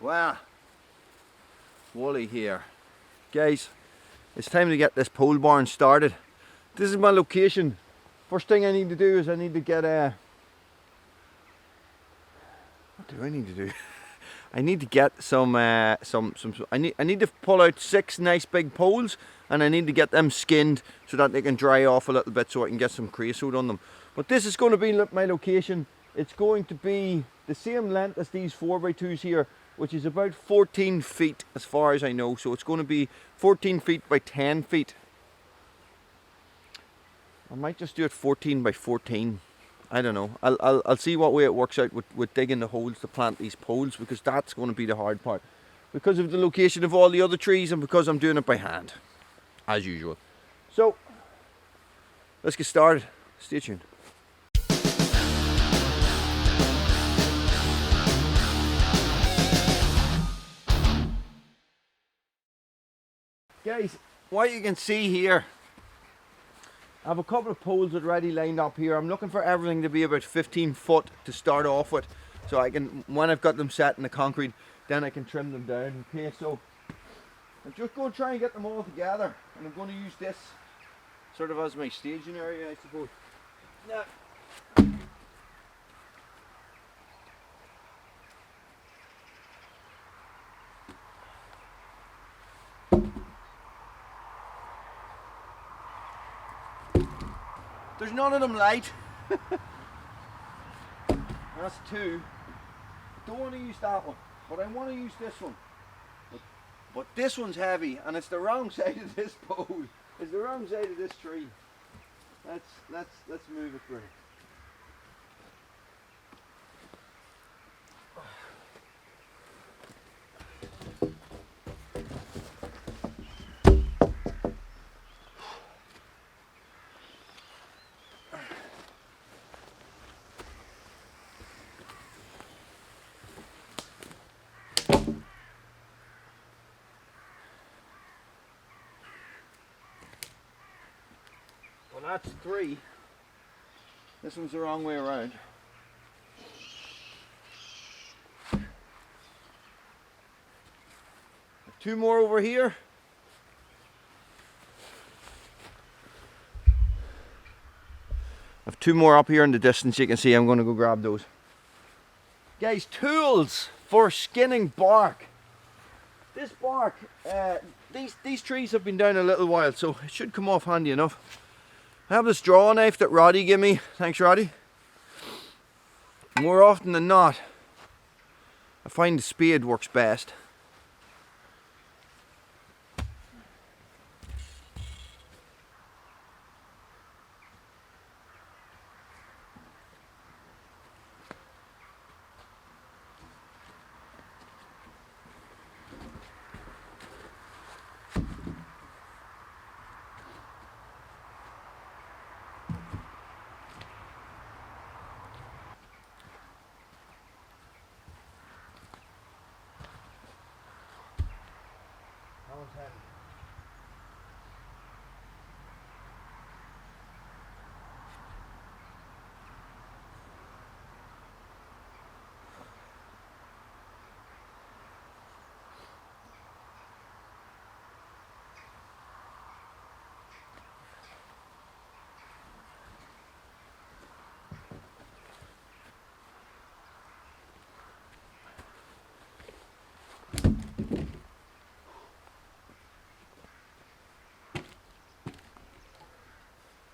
Well, Wooly here. Guys, it's time to get this pole barn started. This is my location. First thing I need to do is I need to get what do I need to do? I need to get I need to pull out 6 nice big poles, and I need to get them skinned so that they can dry off a little bit so I can get some creosote on them. But this is going to be my location. It's going to be the same length as these 4x2s here, which is about 14 feet as far as I know. So it's going to be 14 feet by 10 feet. I might just do it 14 by 14. I don't know. I'll see what way it works out with digging the holes to plant these poles, because that's going to be the hard part. Because of the location of all the other trees and because I'm doing it by hand, as usual. So, let's get started. Stay tuned. Guys, what you can see here, I have a couple of poles already lined up here. I'm looking for everything to be about 15 foot to start off with, so I can, when I've got them set in the concrete, then I can trim them down. Okay, so I'm just going to try and get them all together, and I'm going to use this sort of as my staging area, I suppose. Now, there's none of them light. That's 2. Don't want to use that one, but I want to use this one. But this one's heavy, and it's the wrong side of this pole. It's the wrong side of this tree. Let's move it through. Well, that's 3. This one's the wrong way around. There's 2 more over here. I've 2 more up here in the distance. You can see I'm going to go grab those. Guys, tools for skinning bark. This bark, these trees have been down a little while, so it should come off handy enough. I have this drawing knife that Roddy gave me. Thanks, Roddy. More often than not, I find the spade works best.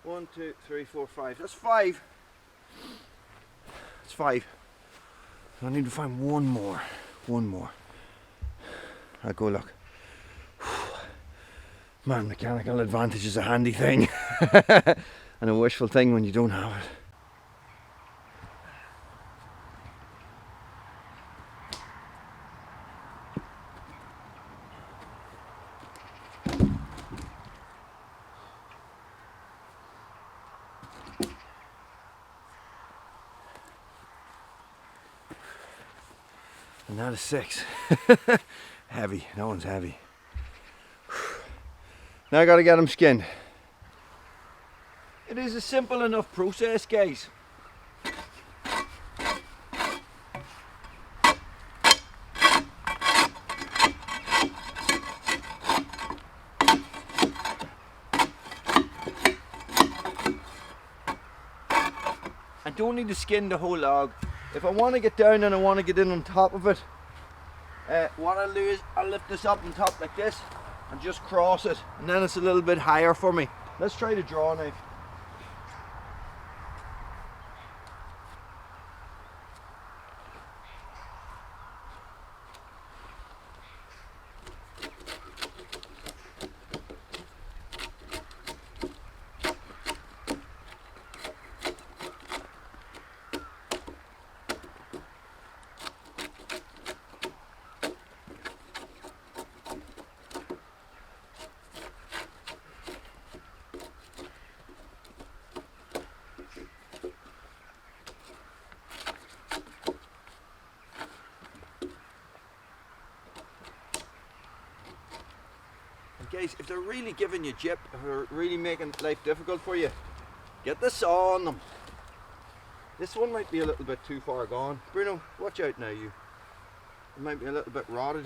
One, 2, 3, 4, 5. That's 5. That's 5. I need to find one more. One more. I'll go look. Man, mechanical advantage is a handy thing. And a wishful thing when you don't have it. And that is 6. Heavy. That one's heavy. Now I gotta get them skinned. It is a simple enough process, guys. I don't need to skin the whole log. If I want to get down and I want to get in on top of it, what I'll do is I'll lift this up on top like this and just cross it, and then it's a little bit higher for me. Let's try the draw knife. Guys, if they're really giving you jip, if they're really making life difficult for you, get the saw on them. This one might be a little bit too far gone. Bruno, watch out now, you. It might be a little bit rotted.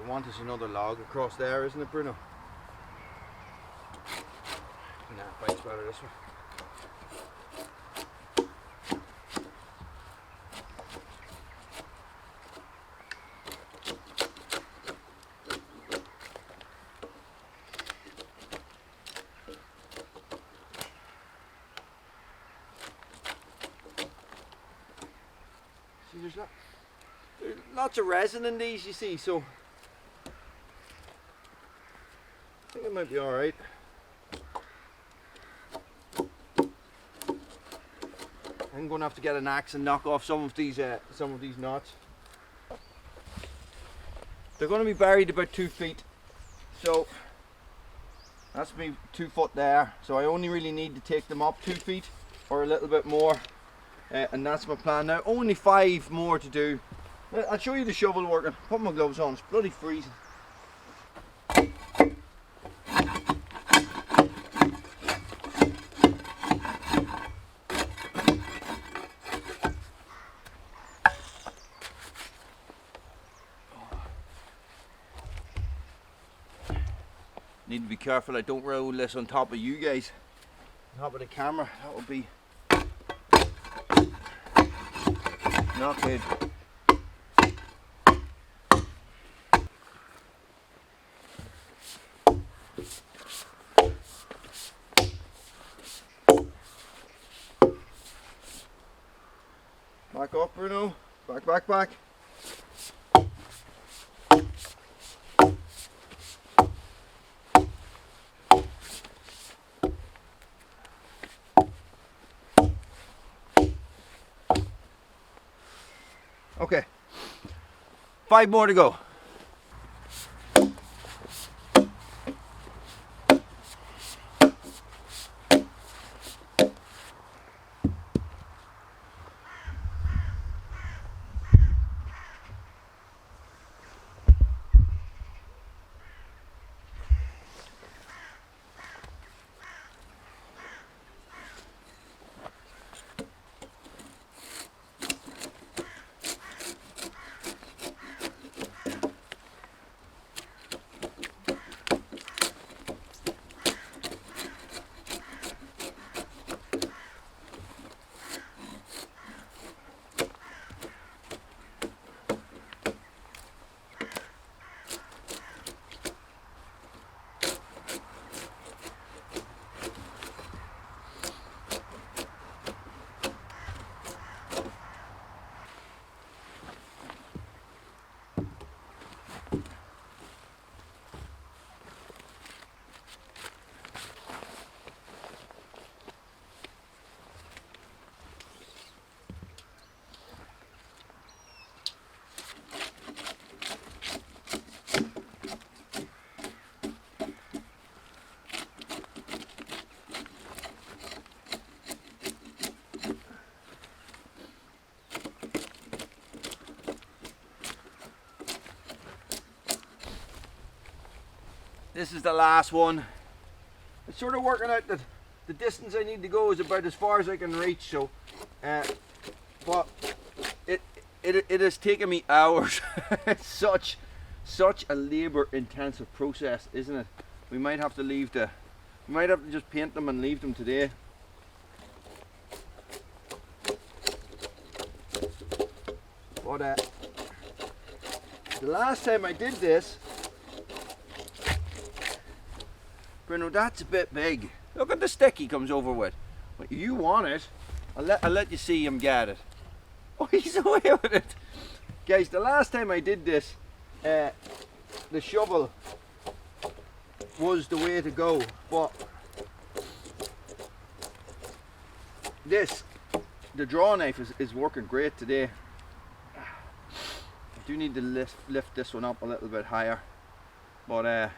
Want is another log across there, isn't it, Bruno? Nah, bites better this way. See, there's lots of resin in these, you see, so I think it might be alright. I'm going to have to get an axe and knock off some of these knots. They're going to be buried about 2 feet, so that's me 2 foot there. So I only really need to take them up 2 feet or a little bit more, and that's my plan now. Only 5 more to do. I'll show you the shovel working. Put my gloves on. It's bloody freezing. Need to be careful I don't roll this on top of you guys, on top of the camera. That would be not good. Back up, Bruno. Back, back, back. Okay, 5 more to go. This is the last one. It's sort of working out that the distance I need to go is about as far as I can reach, so But it has taken me hours. It's such a labour intensive process, isn't it? We might have to just paint them and leave them today. But the last time I did this, Bruno, that's a bit big. Look at the stick he comes over with. But you want it, I'll let you see him get it. Oh, he's away with it. Guys, the last time I did this, the shovel was the way to go. But the draw knife is working great today. I do need to lift this one up a little bit higher. But do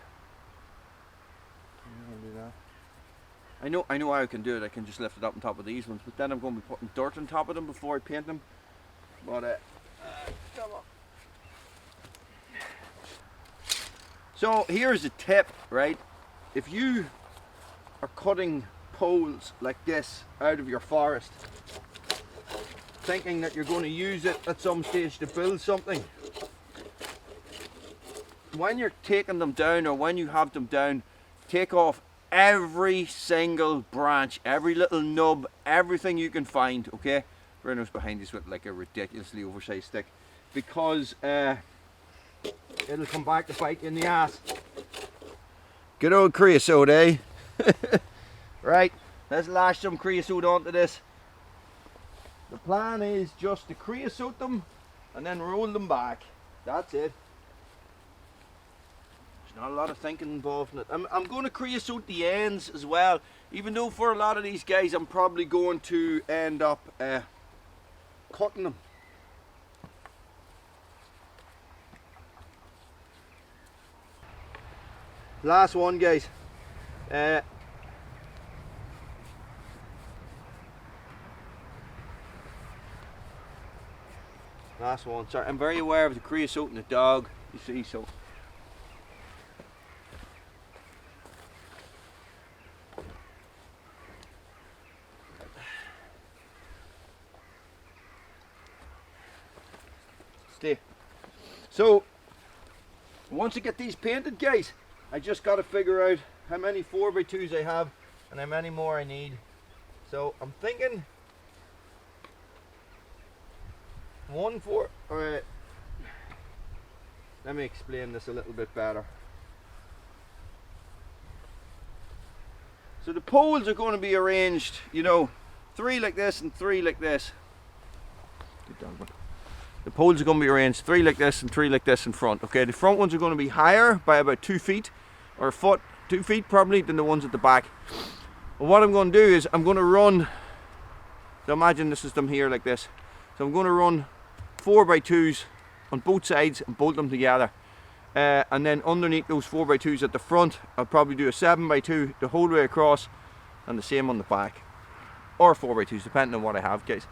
that. I know how I can do it. I can just lift it up on top of these ones, but then I'm going to be putting dirt on top of them before I paint them. But come on. So here's a tip, right? If you are cutting poles like this out of your forest, thinking that you're going to use it at some stage to build something, when you're taking them down or when you have them down, take off every single branch, every little nub, everything you can find, okay? Bruno's behind us with like a ridiculously oversized stick, because it'll come back to bite you in the ass. Good old creosote, eh? Right, let's lash some creosote onto this. The plan is just to creosote them and then roll them back. That's it. Not a lot of thinking involved in it. I'm going to creosote the ends as well, even though for a lot of these guys I'm probably going to end up cutting them. Last one, guys. Last one. Sorry, I'm very aware of the creosote and the dog, you see, so. So once I get these painted, guys, I just got to figure out how many 4x2s I have and how many more I need. So I'm thinking alright, let me explain this a little bit better. So the poles are going to be arranged, you know, 3 like this and 3 like this. Good dog, man. The poles are going to be arranged 3 like this and 3 like this in front. Okay, the front ones are going to be higher by about 2 feet or a foot, 2 feet probably, than the ones at the back. And what I'm going to do is I'm going to run, so imagine this is them here like this. So I'm going to run 4x2s on both sides and bolt them together. And then underneath those 4x2s at the front, I'll probably do a 7x2 the whole way across and the same on the back. Or 4x2s, depending on what I have, guys.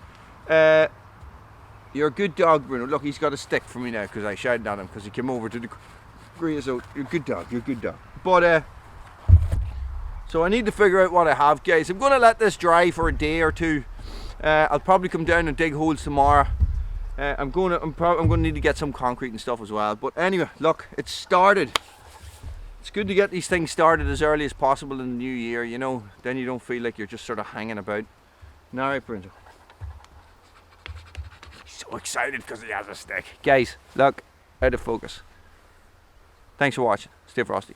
You're a good dog, Bruno. Look, he's got a stick for me now because I shouted at him because he came over to the creosote. You're a good dog, you're a good dog. But, so I need to figure out what I have, guys. I'm going to let this dry for a day or two. I'll probably come down and dig holes tomorrow. I'm going to need to get some concrete and stuff as well. But anyway, look, it's started. It's good to get these things started as early as possible in the new year, you know. Then you don't feel like you're just sort of hanging about. Now, right, Bruno. So excited because he has a stick. Guys, look, out of focus. Thanks for watching. Stay frosty.